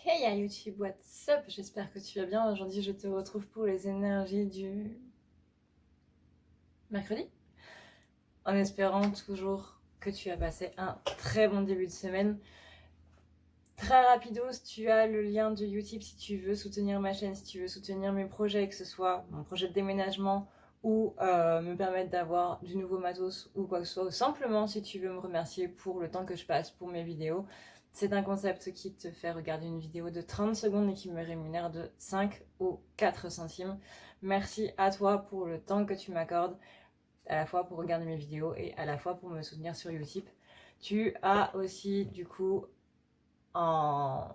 Hey à YouTube, what's up? J'espère que tu vas bien. Aujourd'hui, je te retrouve pour les énergies du mercredi. En espérant toujours que tu as passé un très bon début de semaine. Très rapidos, tu as le lien de Utip si tu veux soutenir ma chaîne, si tu veux soutenir mes projets, que ce soit mon projet de déménagement ou me permettre d'avoir du nouveau matos ou quoi que ce soit, ou simplement si tu veux me remercier pour le temps que je passe pour mes vidéos. C'est un concept qui te fait regarder une vidéo de 30 secondes et qui me rémunère de 5 ou 4 centimes. Merci à toi pour le temps que tu m'accordes, à la fois pour regarder mes vidéos et à la fois pour me soutenir sur Utip. Tu as aussi du coup en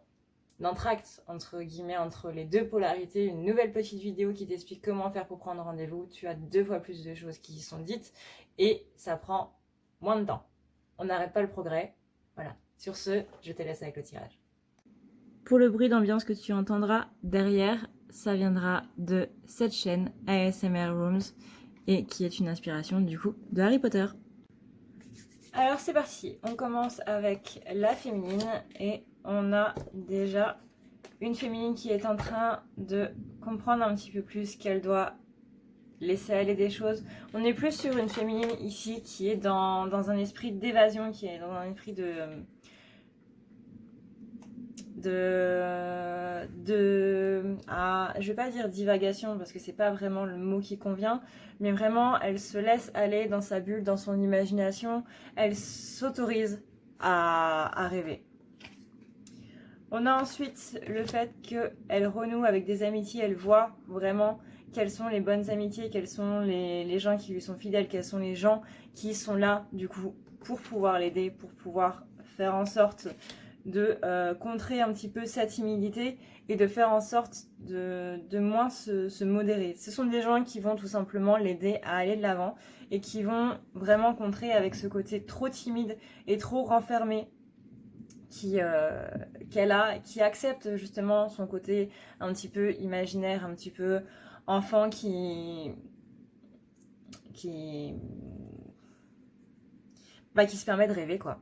entracte entre guillemets entre les deux polarités, une nouvelle petite vidéo qui t'explique comment faire pour prendre rendez-vous. Tu as 2 fois plus de choses qui y sont dites et ça prend moins de temps. On n'arrête pas le progrès. Voilà. Sur ce, je te laisse avec le tirage. Pour le bruit d'ambiance que tu entendras derrière, ça viendra de cette chaîne ASMR Rooms et qui est une inspiration du coup de Harry Potter. Alors c'est parti, on commence avec la féminine et on a déjà une féminine qui est en train de comprendre un petit peu plus qu'elle doit laisser aller des choses. On est plus sur une féminine ici qui est dans un esprit d'évasion, qui est dans un esprit je vais pas dire divagation parce que c'est pas vraiment le mot qui convient, mais vraiment elle se laisse aller dans sa bulle, dans son imagination, elle s'autorise à rêver. On a ensuite le fait qu'elle renoue avec des amitiés, elle voit vraiment quelles sont les bonnes amitiés, quels sont les gens qui lui sont fidèles, quels sont les gens qui sont là du coup pour pouvoir l'aider, pour pouvoir faire en sorte de contrer un petit peu sa timidité et de faire en sorte de moins se modérer. Ce sont des gens qui vont tout simplement l'aider à aller de l'avant et qui vont vraiment contrer avec ce côté trop timide et trop renfermé qu'elle a, qui accepte justement son côté un petit peu imaginaire, un petit peu enfant qui, qui se permet de rêver quoi.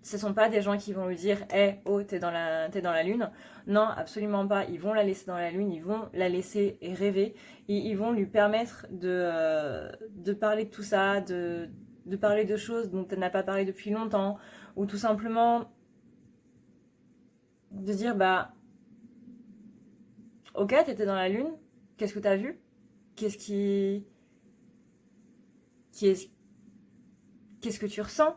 Ce sont pas des gens qui vont lui dire hey, oh t'es dans la lune. Non, absolument pas. Ils vont la laisser dans la lune, ils vont la laisser rêver et ils vont lui permettre de parler de tout ça, de parler de choses dont elle n'a pas parlé depuis longtemps, ou tout simplement de dire bah ok, t'étais dans la lune, qu'est-ce que t'as vu? Qu'est-ce qui est, qu'est-ce que tu ressens?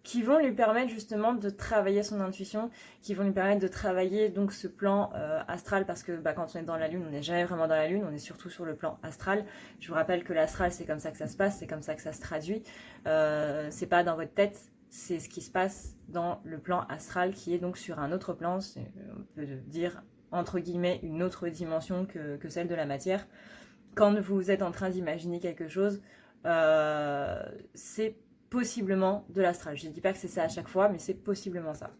Qui vont lui permettre justement de travailler son intuition, qui vont lui permettre de travailler donc ce plan astral, parce que quand on est dans la lune, on n'est jamais vraiment dans la lune, on est surtout sur le plan astral. Je vous rappelle que l'astral, c'est comme ça que ça se passe, c'est comme ça que ça se traduit. C'est pas dans votre tête, c'est ce qui se passe dans le plan astral, qui est donc sur un autre plan, on peut dire entre guillemets une autre dimension que celle de la matière. Quand vous êtes en train d'imaginer quelque chose, c'est possiblement de l'astral. Je ne dis pas que c'est ça à chaque fois, mais c'est possiblement ça.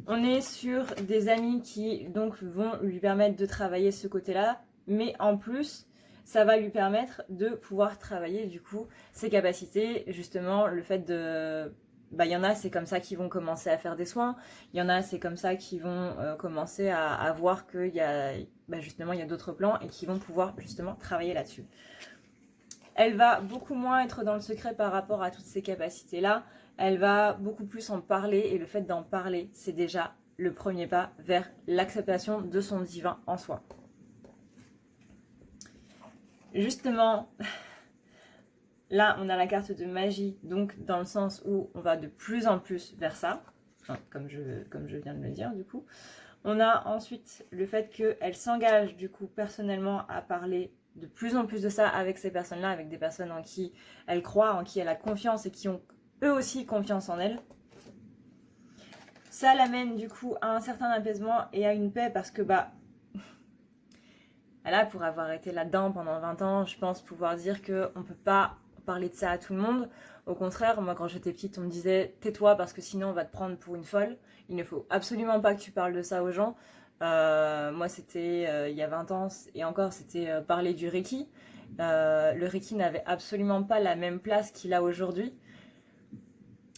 On est sur des amis qui donc vont lui permettre de travailler ce côté-là, mais en plus, ça va lui permettre de pouvoir travailler du coup ses capacités, justement le fait de... il y en a, c'est comme ça qu'ils vont commencer à faire des soins. Il y en a, c'est comme ça qu'ils vont commencer à voir qu'il y a justement il y a d'autres plans et qui vont pouvoir justement travailler là-dessus. Elle va beaucoup moins être dans le secret par rapport à toutes ces capacités-là. Elle va beaucoup plus en parler et le fait d'en parler, c'est déjà le premier pas vers l'acceptation de son divin en soi. Justement, là, on a la carte de magie, donc dans le sens où on va de plus en plus vers ça, comme je viens de le dire du coup. On a ensuite le fait qu'elle s'engage du coup personnellement à parler de plus en plus de ça avec ces personnes-là, avec des personnes en qui elle croit, en qui elle a confiance et qui ont eux aussi confiance en elle. Ça l'amène du coup à un certain apaisement et à une paix parce que là, pour avoir été là-dedans pendant 20 ans, je pense pouvoir dire qu'on ne peut pas parler de ça à tout le monde. Au contraire, moi quand j'étais petite, on me disait tais-toi parce que sinon on va te prendre pour une folle. Il ne faut absolument pas que tu parles de ça aux gens. Moi c'était il y a 20 ans et encore c'était parler du Reiki. Le Reiki n'avait absolument pas la même place qu'il a aujourd'hui.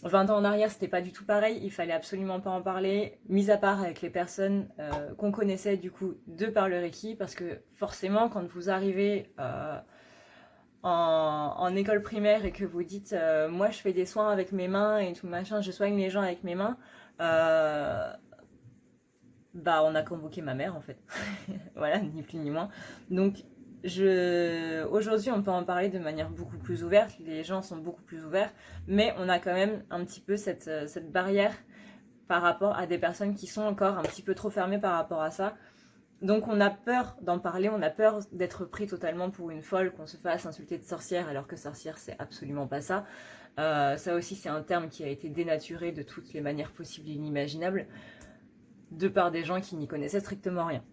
20 ans en arrière, c'était pas du tout pareil, il fallait absolument pas en parler, mis à part avec les personnes qu'on connaissait du coup de par le Reiki, parce que forcément, quand vous arrivez en école primaire et que vous dites moi je fais des soins avec mes mains et tout machin, je soigne les gens avec mes mains, bah on a convoqué ma mère en fait. Voilà, ni plus ni moins. Donc aujourd'hui on peut en parler de manière beaucoup plus ouverte, les gens sont beaucoup plus ouverts, mais on a quand même un petit peu cette barrière par rapport à des personnes qui sont encore un petit peu trop fermées par rapport à ça. Donc on a peur d'en parler, on a peur d'être pris totalement pour une folle, qu'on se fasse insulter de sorcière, alors que sorcière c'est absolument pas ça. Ça aussi c'est un terme qui a été dénaturé de toutes les manières possibles et inimaginables, de par des gens qui n'y connaissaient strictement rien.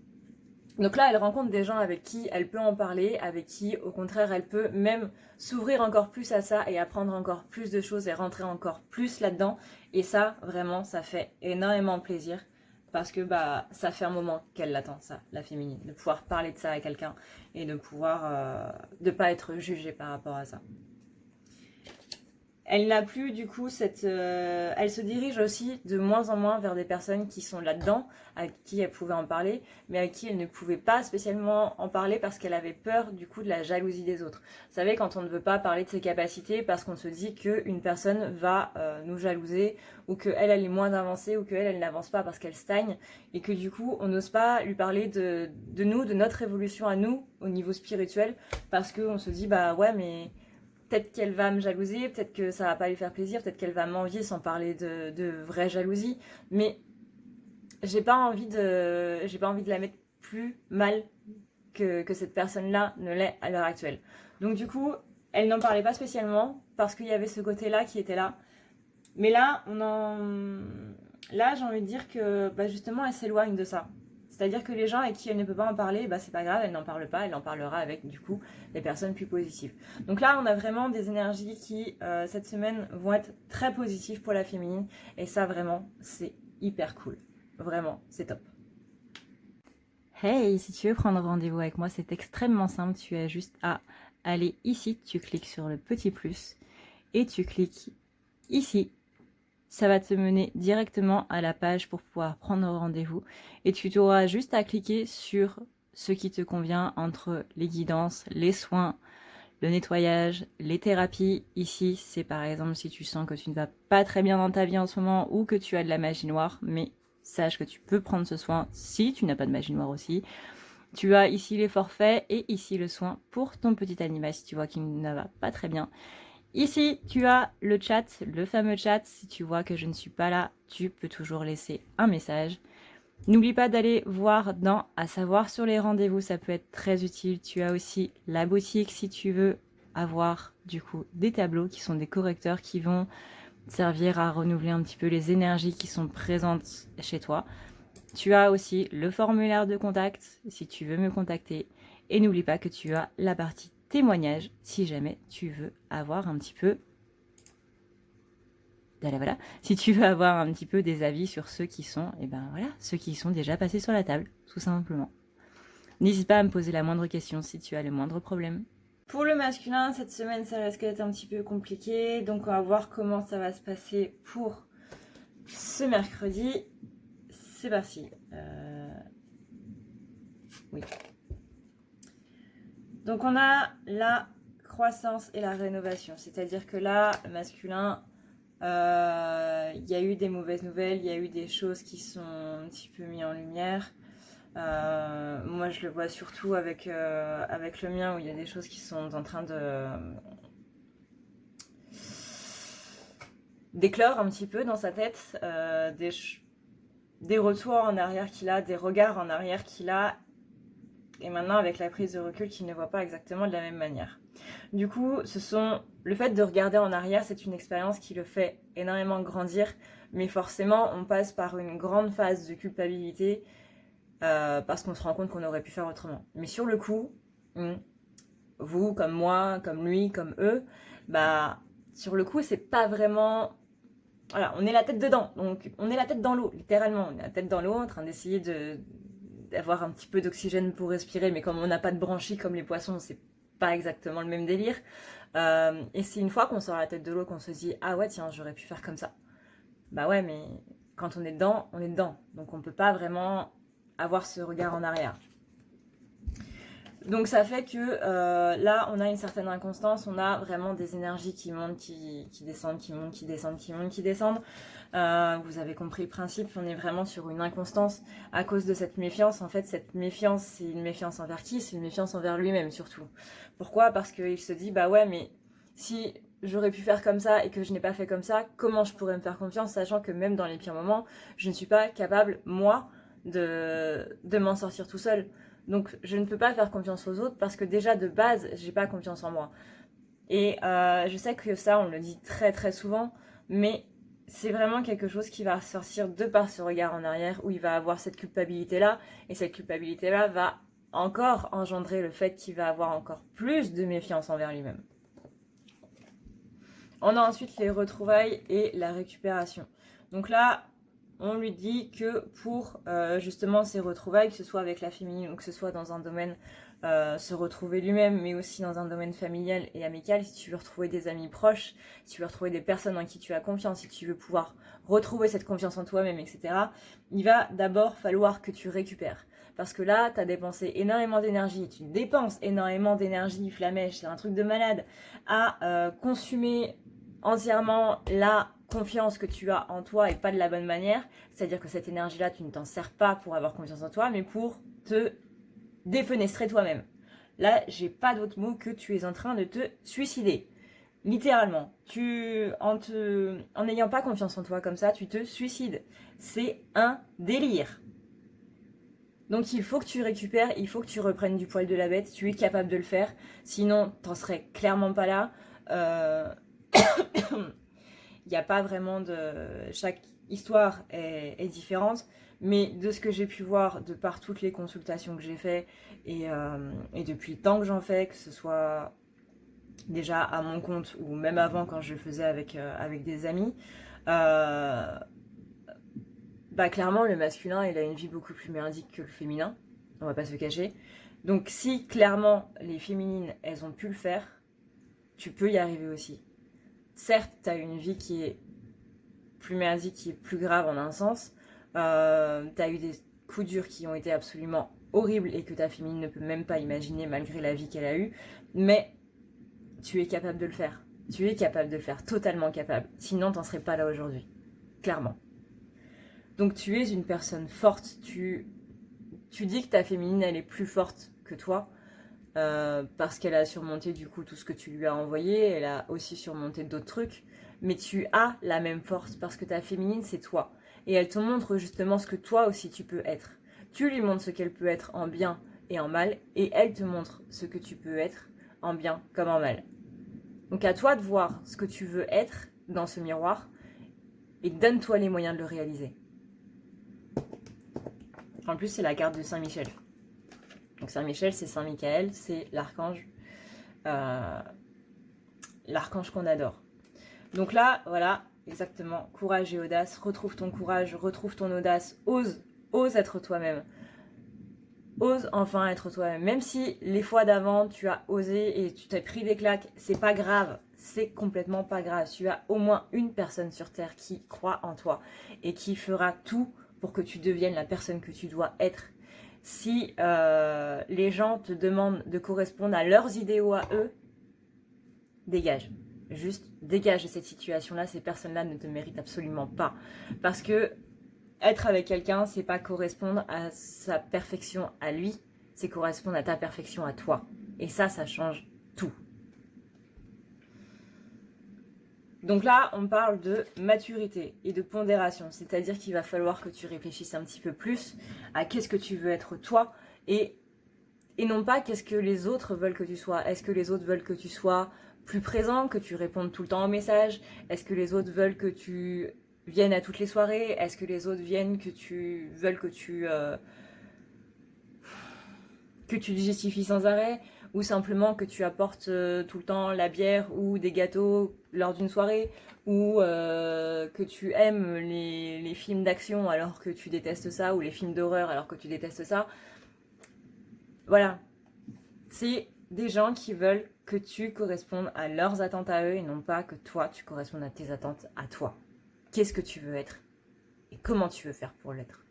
Donc là, elle rencontre des gens avec qui elle peut en parler, avec qui, au contraire, elle peut même s'ouvrir encore plus à ça et apprendre encore plus de choses et rentrer encore plus là-dedans. Et ça, vraiment, ça fait énormément plaisir parce que bah ça fait un moment qu'elle l'attend, ça, la féminine, de pouvoir parler de ça à quelqu'un et de pouvoir de pas être jugée par rapport à ça. Elle n'a plus du coup elle se dirige aussi de moins en moins vers des personnes qui sont là-dedans, à qui elle pouvait en parler, mais à qui elle ne pouvait pas spécialement en parler parce qu'elle avait peur du coup de la jalousie des autres. Vous savez, quand on ne veut pas parler de ses capacités parce qu'on se dit qu'une personne va nous jalouser, ou qu'elle est moins avancée, ou qu'elle n'avance pas parce qu'elle stagne, et que du coup on n'ose pas lui parler de nous, de notre évolution à nous au niveau spirituel, parce qu'on se dit bah ouais mais peut-être qu'elle va me jalouser, peut-être que ça va pas lui faire plaisir, peut-être qu'elle va m'envier sans parler de vraie jalousie, mais j'ai pas envie de la mettre plus mal que cette personne-là ne l'est à l'heure actuelle. Donc du coup, elle n'en parlait pas spécialement parce qu'il y avait ce côté-là qui était là. Mais là, là, j'ai envie de dire que bah, justement, elle s'éloigne de ça. C'est-à-dire que les gens avec qui elle ne peut pas en parler, bah, c'est pas grave, elle n'en parle pas, elle en parlera avec du coup les personnes plus positives. Donc là, on a vraiment des énergies qui, cette semaine, vont être très positives pour la féminine. Et ça, vraiment, c'est hyper cool. Vraiment, c'est top. Hey, si tu veux prendre rendez-vous avec moi, c'est extrêmement simple. Tu as juste à aller ici, tu cliques sur le petit plus et tu cliques ici. Ça va te mener directement à la page pour pouvoir prendre rendez-vous et tu auras juste à cliquer sur ce qui te convient entre les guidances, les soins, le nettoyage, les thérapies. Ici, c'est par exemple si tu sens que tu ne vas pas très bien dans ta vie en ce moment ou que tu as de la magie noire, mais sache que tu peux prendre ce soin si tu n'as pas de magie noire aussi. Tu as ici les forfaits et ici le soin pour ton petit animal si tu vois qu'il ne va pas très bien. Ici, tu as le chat, le fameux chat. Si tu vois que je ne suis pas là, tu peux toujours laisser un message. N'oublie pas d'aller voir dans à savoir sur les rendez-vous, ça peut être très utile. Tu as aussi la boutique si tu veux avoir du coup des tableaux qui sont des correcteurs qui vont servir à renouveler un petit peu les énergies qui sont présentes chez toi. Tu as aussi le formulaire de contact si tu veux me contacter. Et n'oublie pas que tu as la partie témoignage si jamais tu veux avoir un petit peu voilà, si tu veux avoir un petit peu des avis sur ceux qui sont, et ben voilà, ceux qui sont déjà passés sur la table, tout simplement. N'hésite pas à me poser la moindre question si tu as le moindre problème. Pour le masculin, cette semaine, ça risque d'être un petit peu compliqué, donc on va voir comment ça va se passer pour ce mercredi. C'est parti. Oui. Donc on a la croissance et la rénovation, c'est-à-dire que là, masculin, il y a eu des mauvaises nouvelles, il y a eu des choses qui sont un petit peu mises en lumière. Moi je le vois surtout avec le mien où il y a des choses qui sont en train de d'éclore un petit peu dans sa tête, des retours en arrière qu'il a, des regards en arrière qu'il a, et maintenant avec la prise de recul qu'il ne voit pas exactement de la même manière. Du coup, le fait de regarder en arrière, c'est une expérience qui le fait énormément grandir, mais forcément, on passe par une grande phase de culpabilité parce qu'on se rend compte qu'on aurait pu faire autrement. Mais sur le coup, vous, comme moi, comme lui, comme eux, bah, sur le coup, c'est pas vraiment... Voilà, on est la tête dedans, donc on est la tête dans l'eau, littéralement. On est la tête dans l'eau en train d'essayer d'avoir un petit peu d'oxygène pour respirer, mais comme on n'a pas de branchies comme les poissons, c'est pas exactement le même délire. Et c'est une fois qu'on sort la tête de l'eau qu'on se dit ah ouais tiens j'aurais pu faire comme ça. Bah ouais mais quand on est dedans, on est dedans. Donc on peut pas vraiment avoir ce regard en arrière. Donc ça fait que là on a une certaine inconstance, on a vraiment des énergies qui montent, qui descendent, qui montent, qui descendent, qui montent, qui descendent. Vous avez compris le principe, on est vraiment sur une inconstance à cause de cette méfiance. En fait cette méfiance c'est une méfiance envers qui? C'est une méfiance envers lui-même surtout. Pourquoi? Parce qu'il se dit bah ouais mais si j'aurais pu faire comme ça et que je n'ai pas fait comme ça, comment je pourrais me faire confiance sachant que même dans les pires moments, je ne suis pas capable moi de m'en sortir tout seul. Donc je ne peux pas faire confiance aux autres parce que déjà de base, j'ai pas confiance en moi. Et je sais que ça, on le dit très très souvent, mais c'est vraiment quelque chose qui va ressortir de par ce regard en arrière où il va avoir cette culpabilité-là. Et cette culpabilité-là va encore engendrer le fait qu'il va avoir encore plus de méfiance envers lui-même. On a ensuite les retrouvailles et la récupération. Donc là, on lui dit que pour justement ces retrouvailles, que ce soit avec la féminine ou que ce soit dans un domaine se retrouver lui-même, mais aussi dans un domaine familial et amical, si tu veux retrouver des amis proches, si tu veux retrouver des personnes en qui tu as confiance, si tu veux pouvoir retrouver cette confiance en toi-même, etc., il va d'abord falloir que tu récupères. Parce que là, tu as dépensé énormément d'énergie, tu dépenses énormément d'énergie, Flamèche, c'est un truc de malade, à consumer entièrement la confiance que tu as en toi et pas de la bonne manière, c'est-à-dire que cette énergie-là, tu ne t'en sers pas pour avoir confiance en toi, mais pour te défenestrer toi-même. Là, j'ai pas d'autre mot que tu es en train de te suicider. Littéralement. En n'ayant pas confiance en toi comme ça, tu te suicides. C'est un délire. Donc il faut que tu récupères, il faut que tu reprennes du poil de la bête, tu es capable de le faire, sinon t'en serais clairement pas là. Il n'y a pas vraiment de... Chaque histoire est différente, mais de ce que j'ai pu voir de par toutes les consultations que j'ai fait et depuis le temps que j'en fais, que ce soit déjà à mon compte ou même avant quand je le faisais avec des amis, bah clairement le masculin il a une vie beaucoup plus merdique que le féminin, on va pas se cacher. Donc si clairement les féminines elles ont pu le faire, tu peux y arriver aussi. Certes, tu as une vie qui est plus merdique, qui est plus grave en un sens. T'as eu des coups durs qui ont été absolument horribles et que ta féminine ne peut même pas imaginer malgré la vie qu'elle a eue. Mais tu es capable de le faire. Tu es capable de le faire, totalement capable. Sinon, t'en serais pas là aujourd'hui. Clairement. Donc tu es une personne forte. Tu dis que ta féminine, elle est plus forte que toi. Parce qu'elle a surmonté du coup tout ce que tu lui as envoyé, elle a aussi surmonté d'autres trucs, mais tu as la même force parce que ta féminine c'est toi, et elle te montre justement ce que toi aussi tu peux être. Tu lui montres ce qu'elle peut être en bien et en mal, et elle te montre ce que tu peux être en bien comme en mal. Donc à toi de voir ce que tu veux être dans ce miroir, et donne-toi les moyens de le réaliser. En plus c'est la carte de Saint-Michel. Donc Saint-Michel, c'est Saint-Michael, c'est l'archange qu'on adore. Donc là, voilà, exactement, courage et audace, retrouve ton courage, retrouve ton audace, ose être toi-même. Ose enfin être toi-même. Même si les fois d'avant, tu as osé et tu t'es pris des claques, c'est pas grave, c'est complètement pas grave. Tu as au moins une personne sur Terre qui croit en toi et qui fera tout pour que tu deviennes la personne que tu dois être. Si les gens te demandent de correspondre à leurs idéaux à eux, dégage. Juste dégage de cette situation-là. Ces personnes-là ne te méritent absolument pas. Parce que être avec quelqu'un, c'est pas correspondre à sa perfection à lui, c'est correspondre à ta perfection à toi. Et ça change tout. Donc là, on parle de maturité et de pondération, c'est-à-dire qu'il va falloir que tu réfléchisses un petit peu plus à qu'est-ce que tu veux être toi et non pas qu'est-ce que les autres veulent que tu sois. Est-ce que les autres veulent que tu sois plus présent, que tu répondes tout le temps aux messages? Est-ce que les autres veulent que tu viennes à toutes les soirées? Est-ce que les autres veulent que tu te justifies sans arrêt? Ou simplement que tu apportes tout le temps la bière ou des gâteaux lors d'une soirée, ou que tu aimes les films d'action alors que tu détestes ça, ou les films d'horreur alors que tu détestes ça. Voilà. C'est des gens qui veulent que tu correspondes à leurs attentes à eux et non pas que toi, tu correspondes à tes attentes à toi. Qu'est-ce que tu veux être et comment tu veux faire pour l'être.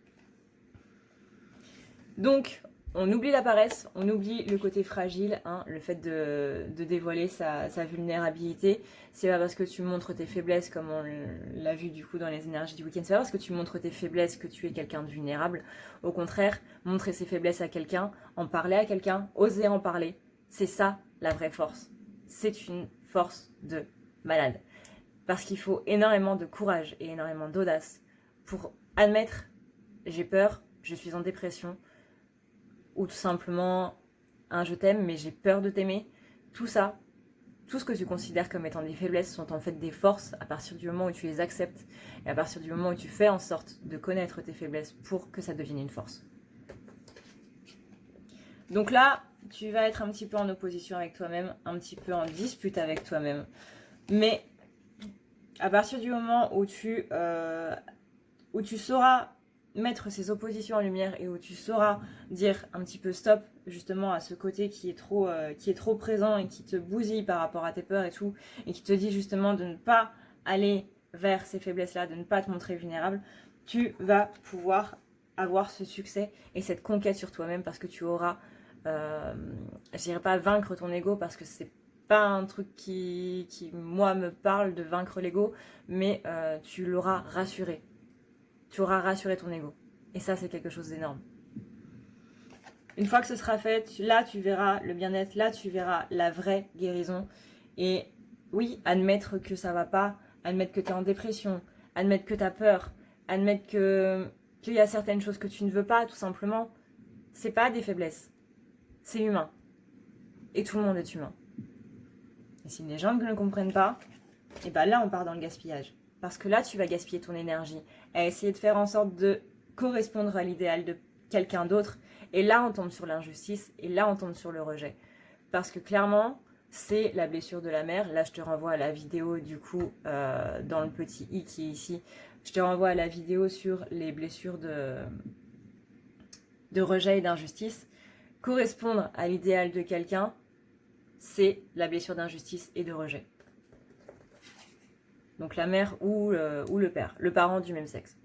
Donc, on oublie la paresse, on oublie le côté fragile, hein, le fait de dévoiler sa vulnérabilité. C'est pas parce que tu montres tes faiblesses, comme on l'a vu du coup dans les énergies du week-end, c'est pas parce que tu montres tes faiblesses que tu es quelqu'un de vulnérable. Au contraire, montrer ses faiblesses à quelqu'un, en parler à quelqu'un, oser en parler, c'est ça la vraie force. C'est une force de malade. Parce qu'il faut énormément de courage et énormément d'audace pour admettre j'ai peur, je suis en dépression, ou tout simplement un je t'aime mais j'ai peur de t'aimer. Tout ça, tout ce que tu considères comme étant des faiblesses sont en fait des forces à partir du moment où tu les acceptes et à partir du moment où tu fais en sorte de connaître tes faiblesses pour que ça devienne une force. Donc là, tu vas être un petit peu en opposition avec toi-même, un petit peu en dispute avec toi-même. Mais à partir du moment où tu sauras mettre ces oppositions en lumière et où tu sauras dire un petit peu stop justement à ce côté qui est trop présent et qui te bousille par rapport à tes peurs et tout, et qui te dit justement de ne pas aller vers ces faiblesses-là, de ne pas te montrer vulnérable, tu vas pouvoir avoir ce succès et cette conquête sur toi-même parce que tu auras, je dirais pas vaincre ton ego parce que c'est pas un truc qui moi me parle de vaincre l'ego, mais tu l'auras rassuré. Tu auras rassuré ton ego. Et ça, c'est quelque chose d'énorme. Une fois que ce sera fait, là, tu verras le bien-être, là, tu verras la vraie guérison. Et oui, admettre que ça va pas, admettre que tu es en dépression, admettre que tu as peur, admettre qu'il y a certaines choses que tu ne veux pas, tout simplement, c'est pas des faiblesses. C'est humain. Et tout le monde est humain. Et si les gens ne le comprennent pas, et ben là, on part dans le gaspillage. Parce que là, tu vas gaspiller ton énergie à essayer de faire en sorte de correspondre à l'idéal de quelqu'un d'autre. Et là, on tombe sur l'injustice et là, on tombe sur le rejet. Parce que clairement, c'est la blessure de la mère. Là, je te renvoie à la vidéo, du coup, dans le petit i qui est ici. Je te renvoie à la vidéo sur les blessures de rejet et d'injustice. Correspondre à l'idéal de quelqu'un, c'est la blessure d'injustice et de rejet. Donc la mère ou le père, le parent du même sexe.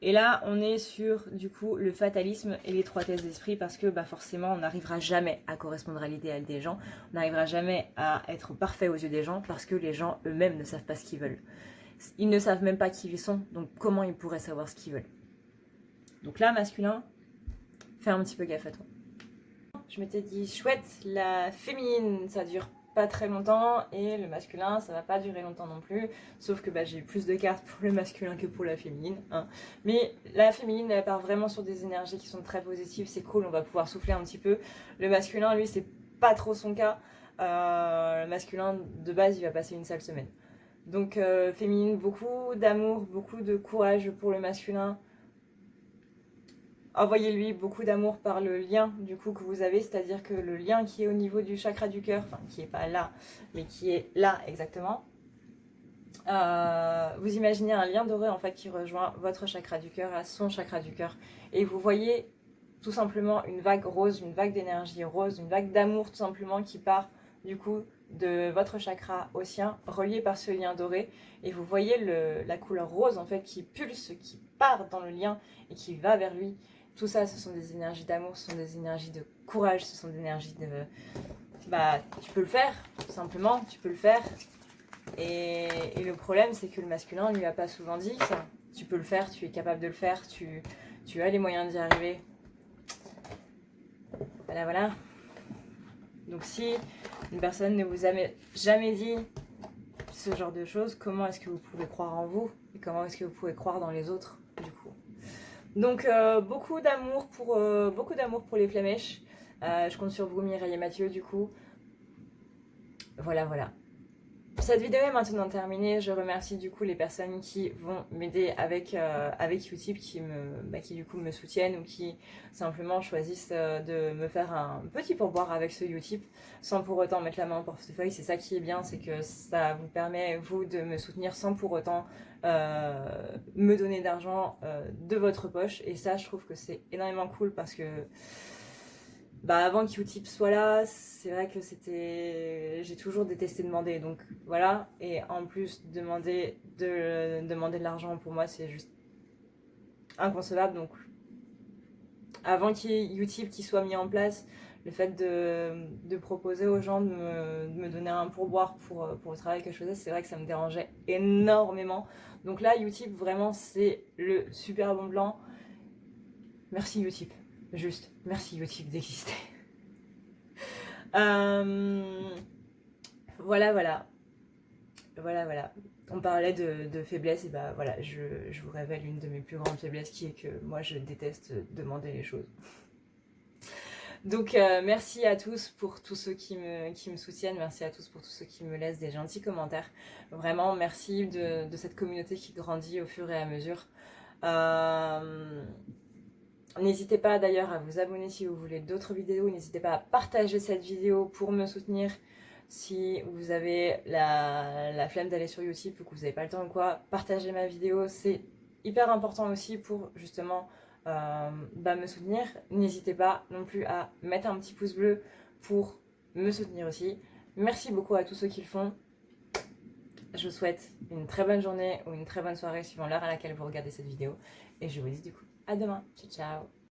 Et là, on est sur, du coup, le fatalisme et l'étroitesse d'esprit parce que forcément, on n'arrivera jamais à correspondre à l'idéal des gens. On n'arrivera jamais à être parfait aux yeux des gens parce que les gens eux-mêmes ne savent pas ce qu'ils veulent. Ils ne savent même pas qui ils sont, donc comment ils pourraient savoir ce qu'ils veulent? Donc là, masculin, fais un petit peu gaffe à toi. Je m'étais dit, chouette, la féminine, ça dure pas très longtemps et le masculin ça va pas durer longtemps non plus, sauf que j'ai eu plus de cartes pour le masculin que pour la féminine, hein. Mais la féminine elle part vraiment sur des énergies qui sont très positives, c'est cool, on va pouvoir souffler un petit peu. Le masculin lui c'est pas trop son cas, le masculin de base il va passer une sale semaine. Donc féminine, beaucoup d'amour, beaucoup de courage pour le masculin. Envoyez-lui beaucoup d'amour par le lien du coup que vous avez, c'est-à-dire que le lien qui est au niveau du chakra du cœur, enfin qui est pas là, mais qui est là exactement. Vous imaginez un lien doré en fait qui rejoint votre chakra du cœur à son chakra du cœur, et vous voyez tout simplement une vague rose, une vague d'énergie rose, une vague d'amour tout simplement qui part du coup de votre chakra au sien, relié par ce lien doré, et vous voyez la couleur rose en fait qui pulse, qui part dans le lien et qui va vers lui. Tout ça, ce sont des énergies d'amour, ce sont des énergies de courage, ce sont des énergies de... tu peux le faire, tout simplement, tu peux le faire. Et le problème, c'est que le masculin ne lui a pas souvent dit ça. Tu peux le faire, tu es capable de le faire, tu as les moyens d'y arriver. Voilà, voilà. Donc si une personne ne vous a jamais dit ce genre de choses, comment est-ce que vous pouvez croire en vous? Et comment est-ce que vous pouvez croire dans les autres, du coup? Donc beaucoup d'amour pour les flamèches. Je compte sur vous, Mireille et Mathieu, du coup. Voilà, voilà. Cette vidéo est maintenant terminée. Je remercie du coup les personnes qui vont m'aider avec Utip, qui du coup me soutiennent ou qui simplement choisissent de me faire un petit pourboire avec ce Utip sans pour autant mettre la main au portefeuille. C'est ça qui est bien, c'est que ça vous permet, vous, de me soutenir sans pour autant me donner d'argent de votre poche. Et ça, je trouve que c'est énormément cool parce que bah avant qu'Utip soit là, c'est vrai que j'ai toujours détesté demander, donc voilà. Et en plus, demander de l'argent pour moi, c'est juste inconcevable. Donc avant qu'il y ait Utip qui soit mis en place, le fait de proposer aux gens de me donner un pourboire pour le travail que je faisais, c'est vrai que ça me dérangeait énormément. Donc là, Utip, vraiment, c'est le super bon plan. Merci Utip. Juste, merci Utip d'exister. Voilà, voilà. Voilà, voilà. On parlait de faiblesse, et bah voilà, je vous révèle une de mes plus grandes faiblesses qui est que moi je déteste demander les choses. Donc merci à tous pour tous ceux qui me soutiennent, merci à tous pour tous ceux qui me laissent des gentils commentaires. Vraiment, merci de cette communauté qui grandit au fur et à mesure. N'hésitez pas d'ailleurs à vous abonner si vous voulez d'autres vidéos, n'hésitez pas à partager cette vidéo pour me soutenir. Si vous avez la flemme d'aller sur YouTube ou que vous n'avez pas le temps ou quoi, partagez ma vidéo, c'est hyper important aussi pour justement me soutenir. N'hésitez pas non plus à mettre un petit pouce bleu pour me soutenir aussi. Merci beaucoup à tous ceux qui le font. Je vous souhaite une très bonne journée ou une très bonne soirée suivant l'heure à laquelle vous regardez cette vidéo. Et je vous dis du coup à demain. Ciao ciao.